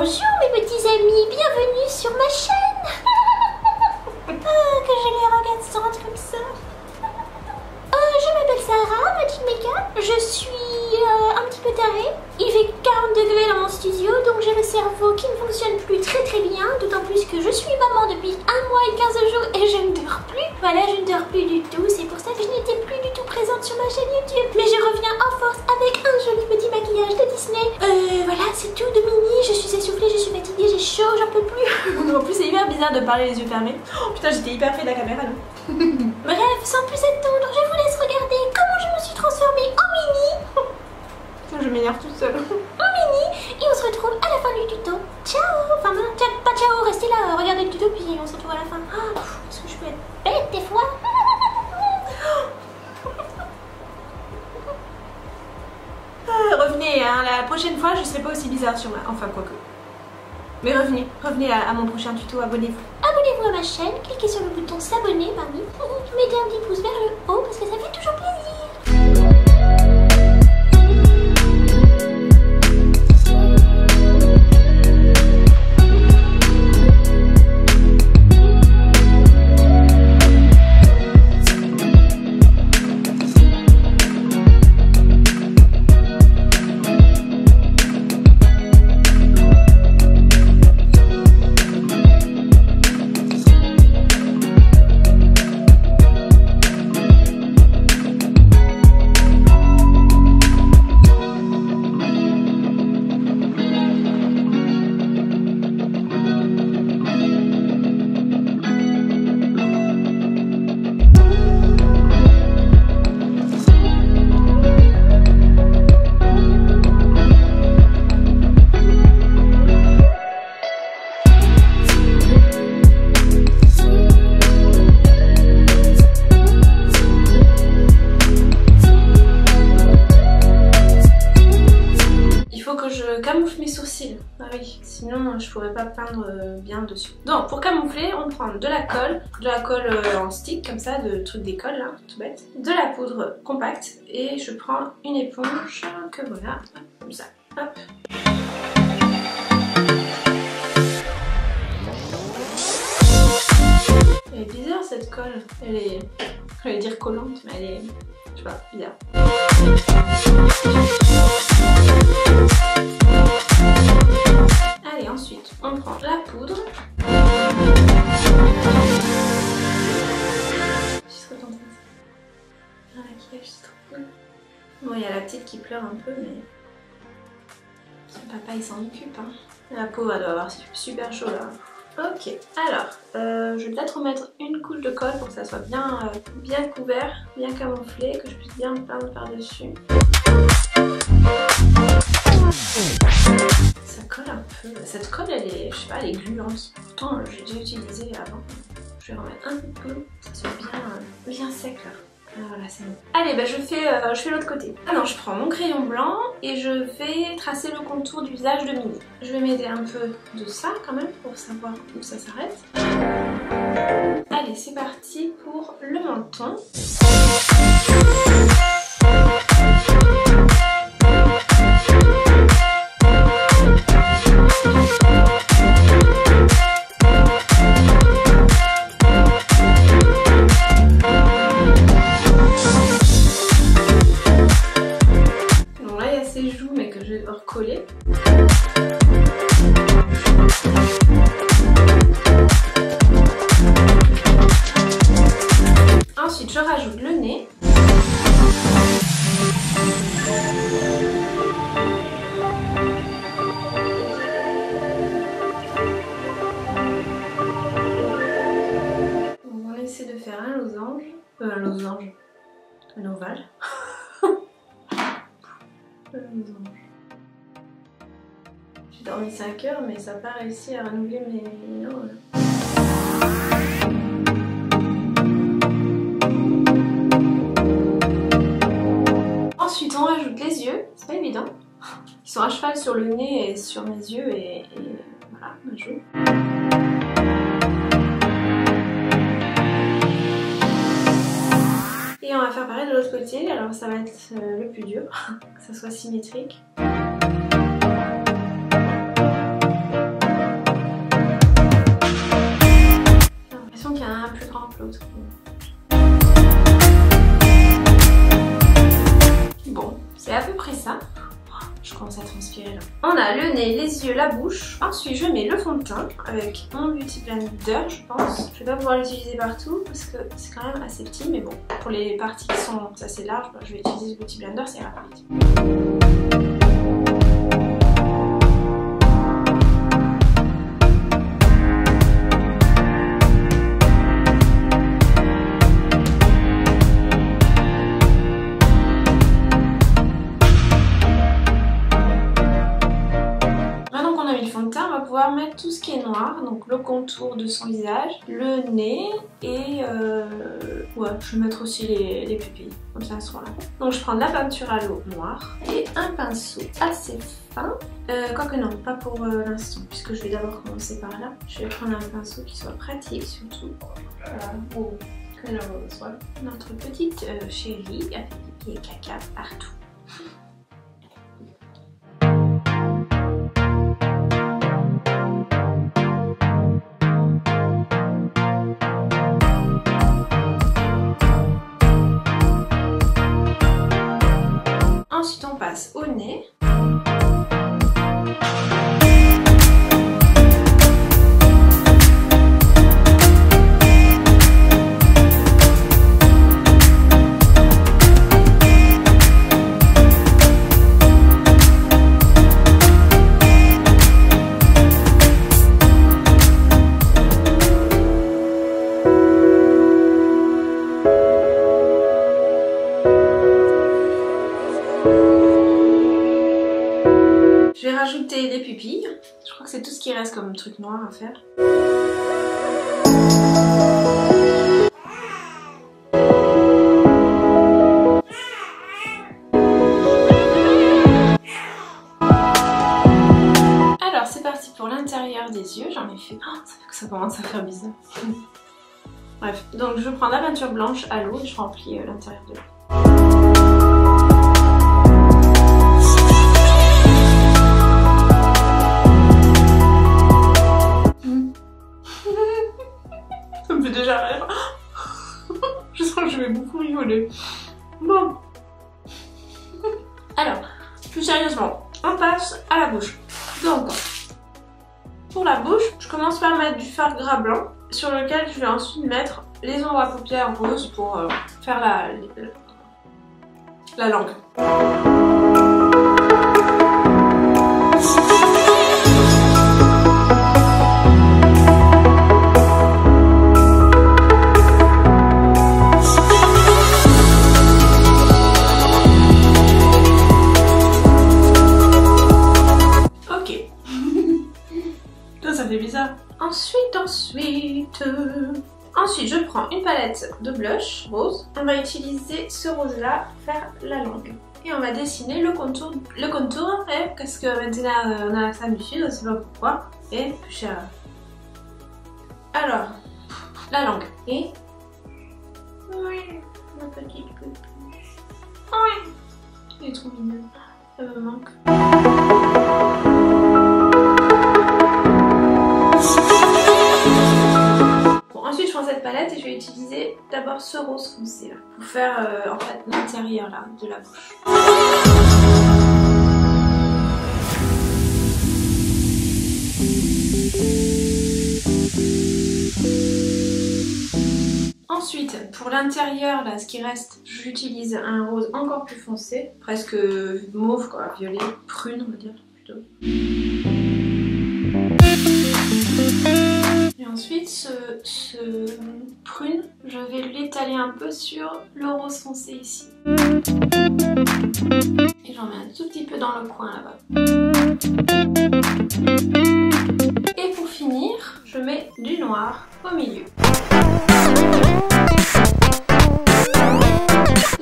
Bonjour mes petits amis, bienvenue sur ma chaîne. Que j'ai les regardantes comme ça. Je m'appelle Sarah, Magic Makeup. Je suis un petit peu tarée. Il fait 40 degrés dans mon studio, donc j'ai le cerveau qui ne fonctionne plus très bien. D'autant plus que je suis maman depuis 1 mois et 15 jours et je ne dors plus. Voilà, je ne dors plus du tout. C'est pour ça que je n'étais plus du tout présente sur ma chaîne YouTube. Mais je reviens en force avec un joli petit maquillage de Disney. Voilà, c'est tout de mini. Je suis essoufflée, je suis fatiguée, j'ai chaud, j'en peux plus. En plus, c'est hyper bizarre de parler les yeux fermés. Oh putain, j'étais hyper fait de la caméra, non? Bref, sans plus attendre, je vous laisse regarder comment je me suis transformée en mini. Je m'énerve toute seule. En mini, et on se retrouve à la fin du tuto. Ciao. Enfin non, pas ciao, restez là, regardez le tuto puis on se retrouve à la fin. Est-ce que je peux être bête des fois? Revenez, hein, la prochaine fois je serai pas aussi bizarre sur ma... Enfin quoique. Mais revenez à mon prochain tuto, abonnez-vous. Abonnez-vous à ma chaîne, cliquez sur le bouton s'abonner, mamie. Mettez un petit pouce vers le haut parce que ça fait toujours plaisir. Camoufle mes sourcils, ah oui, sinon je pourrais pas peindre bien dessus. Donc pour camoufler, on prend de la colle en stick comme ça, de trucs d'école là, tout bête, de la poudre compacte et je prends une éponge que voilà, comme ça, hop. Elle est bizarre cette colle, elle est, je vais dire collante, mais elle est, je sais pas, bizarre. Allez, ensuite, on prend la poudre. Je suis trop contente. Un maquillage, c'est trop cool. Bon, il y a la petite qui pleure un peu, mais son papa, il s'en occupe. Hein. La peau, elle doit avoir super chaud là. Ok, alors, je vais peut-être remettre une couche de colle pour que ça soit bien, bien couvert, bien camouflé, que je puisse bien me peindre par-dessus. Ça colle un peu. Cette colle, elle est, je sais pas, elle est gluante. Pourtant, j'ai déjà utilisé avant. Je vais remettre un peu, que ça soit bien sec là. Voilà, c'est bon. Allez, bah, je fais l'autre côté. Alors, je prends mon crayon blanc et je vais tracer le contour du visage de Minnie. Je vais m'aider un peu de ça quand même pour savoir où ça s'arrête. Allez, c'est parti pour le menton. Recoller. Ensuite, je rajoute le nez. On essaie de faire un losange. Un ovale. Un losange. J'ai dormi 5 heures mais ça n'a pas réussi à renouveler mes neurones. Ensuite on rajoute les yeux, c'est pas évident. Ils sont à cheval sur le nez et sur mes yeux et voilà, ma joue. Et on va faire pareil de l'autre côté, alors ça va être le plus dur, que ça soit symétrique. l'autre. Bon, c'est à peu près ça. Je commence à transpirer là. On a le nez, les yeux, la bouche. Ensuite, je mets le fond de teint avec mon Beauty Blender, je pense. Je vais pas pouvoir l'utiliser partout parce que c'est quand même assez petit, mais bon, pour les parties qui sont assez larges, je vais utiliser le Beauty Blender, c'est rapide. Mettre tout ce qui est noir, donc le contour de son visage, le nez et ouais, je vais mettre aussi les pupilles, comme ça elles seront là. Donc je prends de la peinture à l'eau noire et un pinceau assez fin, quoique non, pas pour l'instant, puisque je vais d'abord commencer par là. Je vais prendre un pinceau qui soit pratique surtout, voilà, pour que l'on soit notre petite chérie avec des pieds caca partout. Ensuite on passe au nez. Je vais rajouter des pupilles. Je crois que c'est tout ce qui reste comme truc noir à faire. Alors c'est parti pour l'intérieur des yeux. J'en ai fait... Oh, ça fait que ça commence à faire bizarre. Bref, donc je prends la peinture blanche à l'eau et je remplis l'intérieur de l'eau. Ça me fait déjà rire. Je sens que je vais beaucoup rigoler. Bon. Alors, plus sérieusement, on passe à la bouche. Donc, pour la bouche, je commence par mettre du fard gras blanc sur lequel je vais ensuite mettre les ombres à paupières roses pour faire la langue. Ça fait bizarre. Ensuite, je prends une palette de blush rose. On va utiliser ce rose là pour faire la langue. Et on va dessiner le contour après, parce que maintenant on a l'accent du sud, on sait pas pourquoi. Et plus cher. Alors, la langue. Et... oui, ma petite pupille. Oui, il est trop mignon. Elle me manque. Ensuite je prends cette palette et je vais utiliser d'abord ce rose foncé là pour faire en fait l'intérieur là de la bouche. Ensuite pour l'intérieur là ce qui reste, j'utilise un rose encore plus foncé, presque mauve quoi, violet, prune on va dire plutôt. Et ensuite, ce prune, je vais l'étaler un peu sur le rose foncé ici. Et j'en mets un tout petit peu dans le coin là-bas. Et pour finir, je mets du noir au milieu.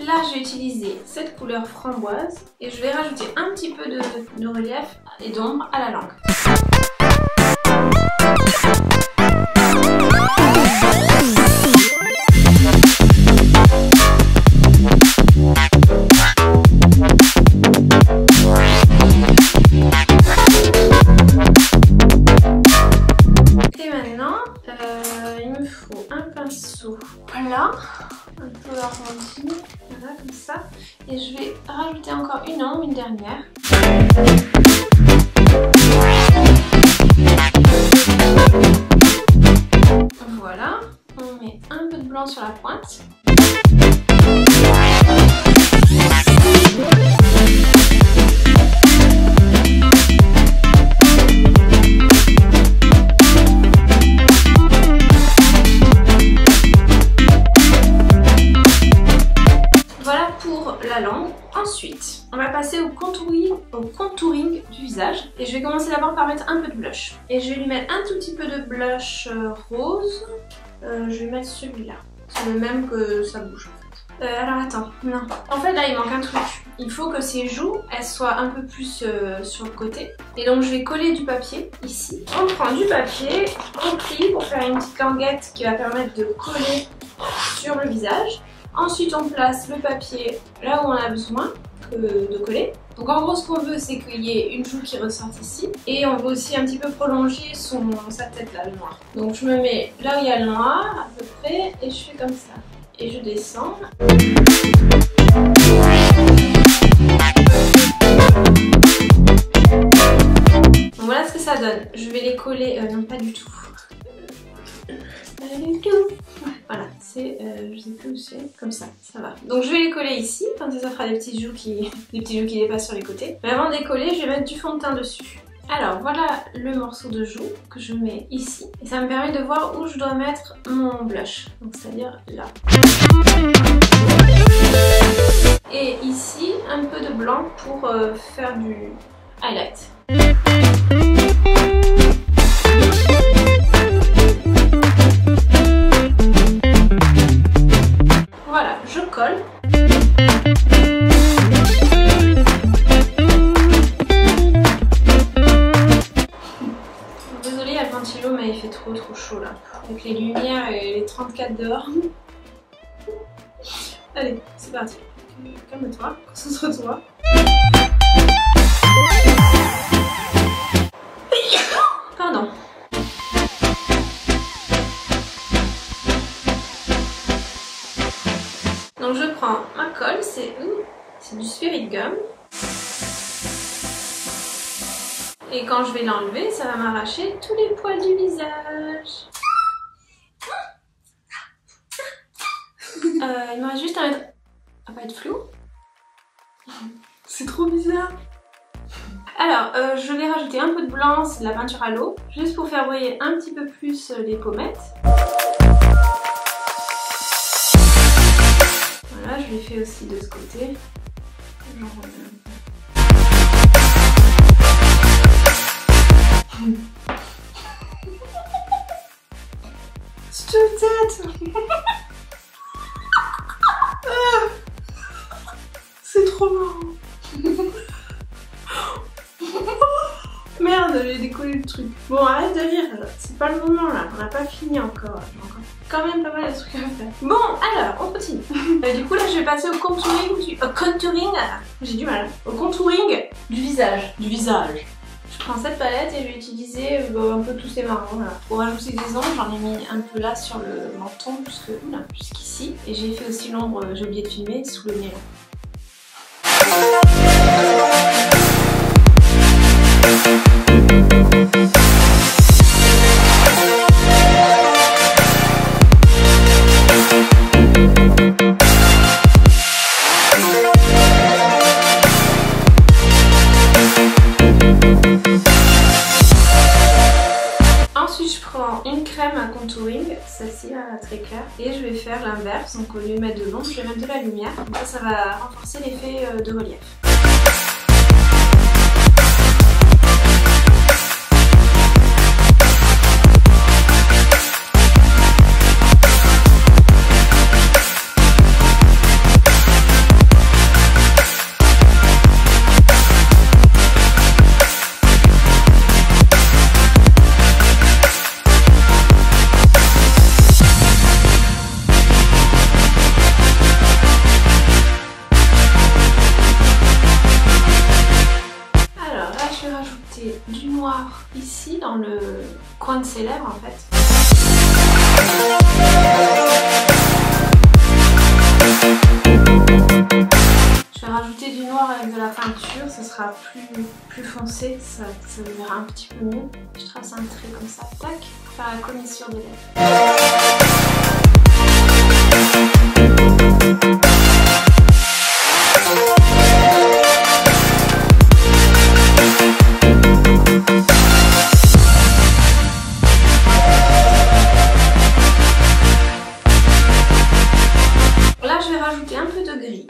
Là, j'ai utilisé cette couleur framboise et je vais rajouter un petit peu de relief et d'ombre à la langue. Et maintenant, il me faut un pinceau pinceau plat, un peu arrondi, voilà comme ça. Et je vais rajouter encore une ombre, une dernière. Voilà, on met un peu de blanc sur la pointe. Voilà pour la langue. Ensuite, on va passer au contouring du visage. Et je vais commencer d'abord par mettre un peu de blush. Et je vais lui mettre un tout petit peu de blush rose. Je vais mettre celui-là. C'est le même que sa bouche en fait. Alors attends, non. En fait là il manque un truc. Il faut que ses joues, elles soient un peu plus sur le côté. Et donc je vais coller du papier ici. On prend du papier, on plie pour faire une petite languette qui va permettre de coller sur le visage. Ensuite on place le papier là où on a besoin de coller. Donc en gros ce qu'on veut c'est qu'il y ait une joue qui ressorte ici. Et on veut aussi un petit peu prolonger sa tête là, le noir. Donc je me mets là où il y a le noir à peu près et je fais comme ça. Et je descends. Donc voilà ce que ça donne. Je vais les coller, non pas du tout. Pas du tout. Voilà, c'est, je sais plus où c'est, comme ça va. Donc je vais les coller ici, comme ça fera des petits joues qui dépassent sur les côtés. Mais avant de les coller, je vais mettre du fond de teint dessus. Alors voilà le morceau de joue que je mets ici. Et ça me permet de voir où je dois mettre mon blush, donc c'est-à-dire là. Et ici, un peu de blanc pour faire du highlight. Voilà, je colle. Désolée, il y a le ventilo, mais il fait trop chaud là. Avec les lumières et les 34 dehors. Allez, c'est parti. Calme-toi, concentre-toi. Pardon. Donc je prends ma colle, c'est du Spirit Gum. Et quand je vais l'enlever, ça va m'arracher tous les poils du visage. Il me reste juste à mettre... Ça va être flou. C'est trop bizarre. Alors, je vais rajouter un peu de blanc, c'est de la peinture à l'eau, juste pour faire briller un petit peu plus les pommettes. Voilà, je l'ai fait aussi de ce côté. J'en remets un peu. Cette tête. C'est trop marrant. Merde, j'ai décollé le truc. Bon, arrête de rire, c'est pas le moment là, on n'a pas fini encore. J'ai encore quand même pas mal de trucs à faire. Bon, alors, on continue. Du coup là, je vais passer au contouring j'ai du mal. Au contouring du visage. Je prends cette palette et je vais utiliser un peu tous ces marrons là. Pour rajouter des ombres, j'en ai mis un peu là sur le menton jusqu'ici. Et j'ai fait aussi l'ombre, j'ai oublié de filmer, sous le nez là. Ensuite je prends une crème à contouring, celle-ci là, très claire, et je vais faire l'inverse, donc au lieu de mettre de l'ombre, je vais mettre de la lumière, comme ça va renforcer l'effet de relief. Du noir ici dans le coin de ses lèvres en fait. Je vais rajouter du noir avec de la peinture, ça sera plus foncé, ça verra un petit peu mieux. Je trace un trait comme ça, tac, pour faire la commissure des lèvres.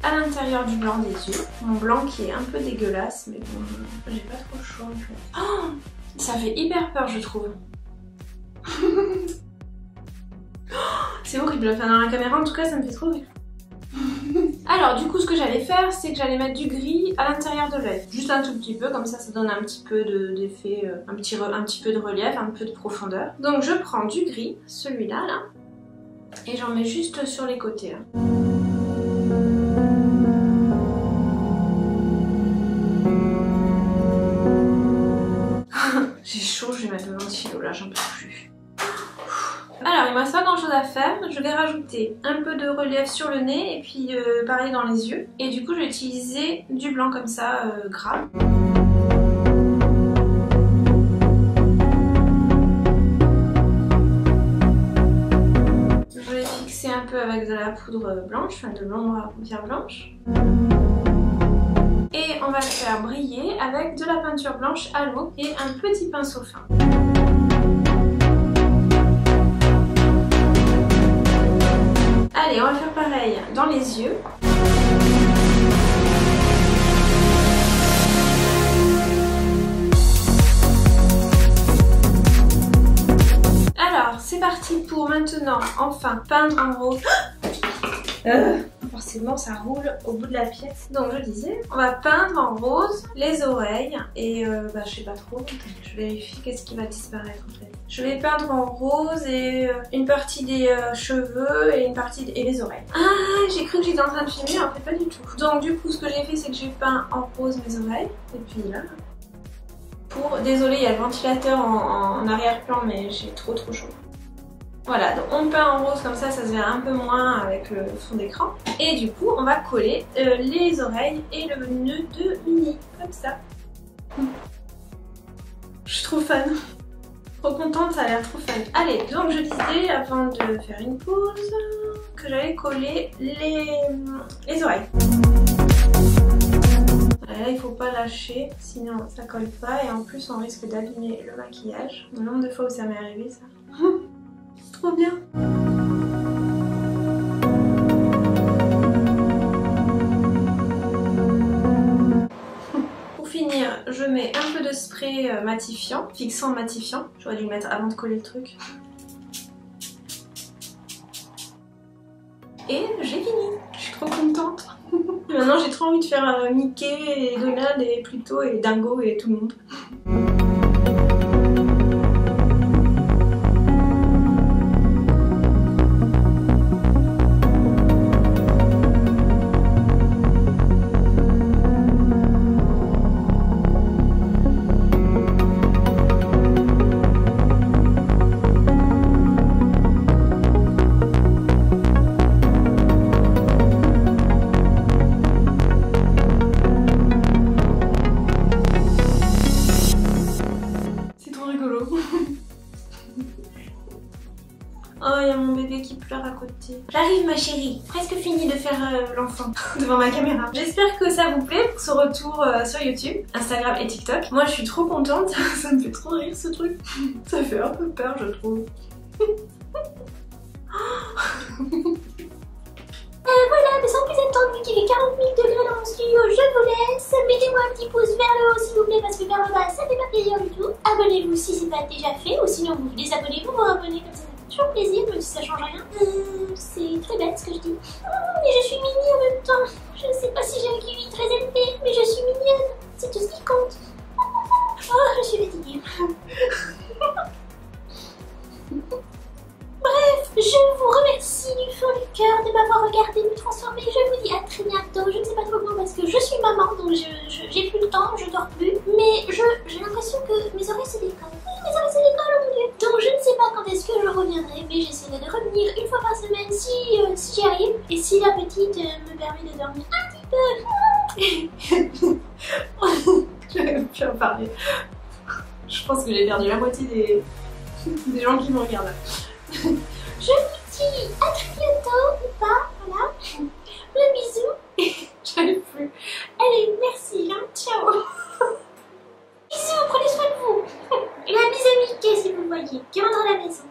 À l'intérieur du blanc des yeux, mon blanc qui est un peu dégueulasse, mais bon, j'ai pas trop le choix en fait. Oh, ça fait hyper peur, je trouve. C'est horrible, enfin dans la caméra en tout cas ça me fait trop rire. Alors du coup ce que j'allais faire c'est que j'allais mettre du gris à l'intérieur de l'œil. Juste un tout petit peu, comme ça donne un petit peu d'effet, un petit peu de relief, un peu de profondeur. Donc je prends du gris, celui-là là, et j'en mets juste sur les côtés là. J'ai chaud, je vais mettre le ventilo là, j'en peux plus. Alors il me reste pas grand chose à faire, je vais rajouter un peu de relief sur le nez et puis pareil dans les yeux. Et du coup je vais utiliser du blanc comme ça, gras. Je vais fixer un peu avec de la poudre blanche, enfin de l'ombre à paupières blanche. Et on va le faire briller avec de la peinture blanche à l'eau et un petit pinceau fin. Allez, on va faire pareil dans les yeux. Alors, c'est parti pour maintenant, enfin, peindre en rose. Forcément ça roule au bout de la pièce. Donc je disais, on va peindre en rose les oreilles et je sais pas trop, je vérifie qu'est-ce qui va disparaître en fait. Je vais peindre en rose et une partie des cheveux et une partie et les oreilles. Ah, j'ai cru que j'étais en train de filmer, en fait pas du tout. Donc du coup ce que j'ai fait c'est que j'ai peint en rose mes oreilles et puis là. Désolée, il y a le ventilateur en arrière-plan mais j'ai trop chaud. Voilà, donc on peint en rose comme ça, ça se verra un peu moins avec le fond d'écran. Et du coup, on va coller les oreilles et le nœud de Minnie, comme ça. Je suis trop fan. Trop contente, ça a l'air trop fun. Allez, donc je disais, avant de faire une pause, que j'allais coller les oreilles. Là, il faut pas lâcher, sinon ça colle pas et en plus on risque d'abîmer le maquillage. Le nombre de fois où ça m'est arrivé, ça. Trop bien. Pour finir, je mets un peu de spray matifiant, fixant matifiant. J'aurais dû le mettre avant de coller le truc. Et j'ai fini. Je suis trop contente. Et maintenant j'ai trop envie de faire Mickey et Donald et Pluto et Dingo et tout le monde. Oh, il y a mon bébé qui pleure à côté. J'arrive ma chérie, presque fini de faire l'enfant devant ma caméra. J'espère que ça vous plaît pour ce retour sur YouTube, Instagram et TikTok. Moi je suis trop contente, ça me fait trop rire ce truc. Ça fait un peu peur je trouve. Voilà, mais sans plus attendre, vu qu'il fait 40 000 degrés dans mon studio, je vous laisse. Mettez-moi un petit pouce vers le haut s'il vous plaît, parce que vers le bas, ça fait pas plaisir du tout. Abonnez-vous si c'est pas déjà fait, ou sinon vous désabonnez-vous, vous abonnez, comme ça fait toujours plaisir, même si ça change rien. C'est très bête ce que je dis. Mais je suis Minnie en même temps. Je ne sais pas si j'ai un QI très élevé, mais je suis mignonne. C'est tout ce qui compte. Oh, je suis fatiguée. Bref, je vous remercie du fond du cœur de m'avoir regardé me transformer. Je vous dis à très bientôt. Je ne sais pas trop quand parce que je suis maman, donc j'ai plus le temps, je dors plus. Mais j'ai l'impression que mes oreilles se décollent. Oui, mes oreilles se décollent, oh mon dieu. Donc je ne sais pas quand est-ce que je reviendrai, mais j'essaierai petite me permet de dormir un petit peu. J'avais plus en parler. Je pense que j'ai perdu la moitié des gens qui me regardent. Je vous dis à très bientôt ou pas, voilà. Le bisou. J'arrive plus. Allez, merci, hein. Ciao. Bisous, prenez soin de vous. Et la bise à Mickey si vous le voyez, qui rentre à la maison.